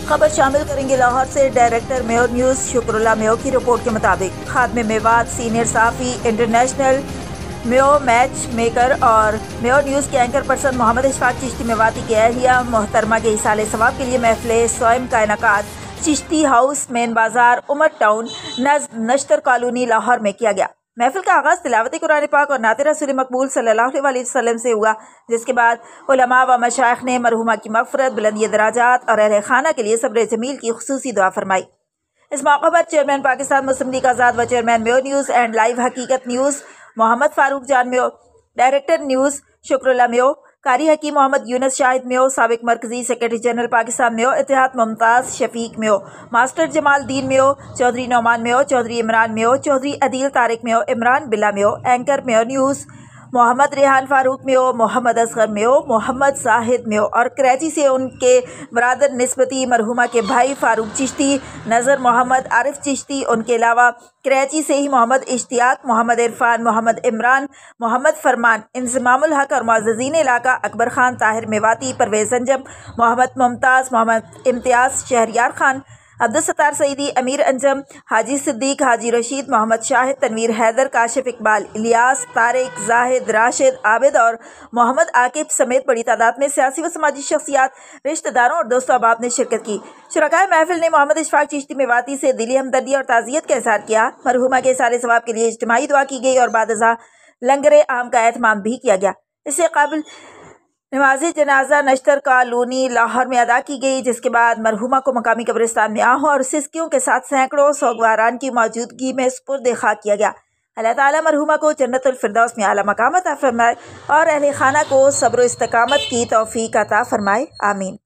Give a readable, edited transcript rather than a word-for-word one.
खबर शामिल करेंगे लाहौर से। डायरेक्टर मेयो न्यूज़ शुक्रुल्लाह मेयो की रिपोर्ट के मुताबिक खादमे मेवात, सीनियर साफ़ी, इंटरनेशनल मेयो मैच मेकर और मेयो न्यूज़ के एंकर पर्सन मोहम्मद इशफाक चिश्ती मेवाती के अहलिया मोहतरमा के इसाले सवाब के लिए महफिल सोयम का इनकाद चिश्ती हाउस, मेन बाजार, उमर टाउन, नश्तर कॉलोनी, लाहौर में किया गया। महफिल का आगाज़ तिलावत कुरान पाक और नात रसूल मकबूल सल्लल्लाहु अलैहि वसल्लम से हुआ, जिसके बाद उलमा व मशाइख ने मरहुमा की मग़फ़िरत, बुलंदी दराजात और अहले खाना के लिए सब्र जमील की खुसूसी दुआ फरमाई। इस मौके पर चेयरमैन पाकिस्तान मुस्लिम लीग आज़ाद व chairman Mayo news and live Haqeeqat news Mohammad Farooq Jan Mayo, director news Shukrullah Mayo, Qari Hakeem Mohammad Younus Shahid Mayo, साबिक मरकजी secretary general Pakistan Mayo Ittehad Mumtaz Shafiq Mayo, master Jamal Din Mayo, Chaudhry Nauman Mayo, Chaudhry Imran Mayo, Chaudhry Adeel Tariq Mayo, Imran Billa Mayo, anchor Mayo news Mohammad Rehan Farooq Mayo, Mohammad Asghar Mayo, Mohammad Zahid Mayo और कराची से उनके बरादर निस्बती मरहुमा के भाई फारूक चिश्ती, नज़र मोहम्मद आरिफ चिश्ती, उनके अलावा कराची से ही मोहम्मद इश्तियाक, मोहम्मद इरफान, मोहम्मद इमरान, मोहम्मद फरमान, इंज़मामुल हक और मुअज़्ज़िज़ीन इलाका अकबर खान, ताहिर मेवाती, परवेज़ अंजम, मोहम्मद मुमताज़, मोहम्मद इम्तियाज़, शहरियार खान, अब्दुल सत्तार सईदी, अमीर अंजम, हाजी सिद्दीक, हाजी रशीद, मोहम्मद शाहिद, तनवीर हैदर, काशिफ इकबाल, इलियास, तारिक, जाहिद, राशिद, आबिद और मोहम्मद आकिब समेत बड़ी तादाद में सियासी व समाजी शख्सियात, रिश्तेदारों और दोस्तों अहबाब ने शिरकत की। शुरकाए महफिल ने मोहम्मद इशफाक चिश्ती मेवाती से दिली हमदर्दी और ताज़ियत का इज़हार किया। मरहुमा के सारे सवाब के लिए इज्तिमाई दुआ की गई और बादअज़ा लंगर आम का एहतमाम भी किया गया। इससे काबिल नमाज़ जनाजा नश्तर कॉलोनी लाहौर में अदा की गई, जिसके बाद मरहुमा को मकामी कब्रिस्तान में आहों और सिसकियों के साथ सैकड़ों सोगवारान की मौजूदगी में सुपुर्द खाक किया गया। अल्लाह ताला मरहुमा को जन्नतुल फिरदौस में आला मकाम अता फरमाए और अहले खाना को सब्र इस्तकामत की तौफीक अता फरमाए। आमीन।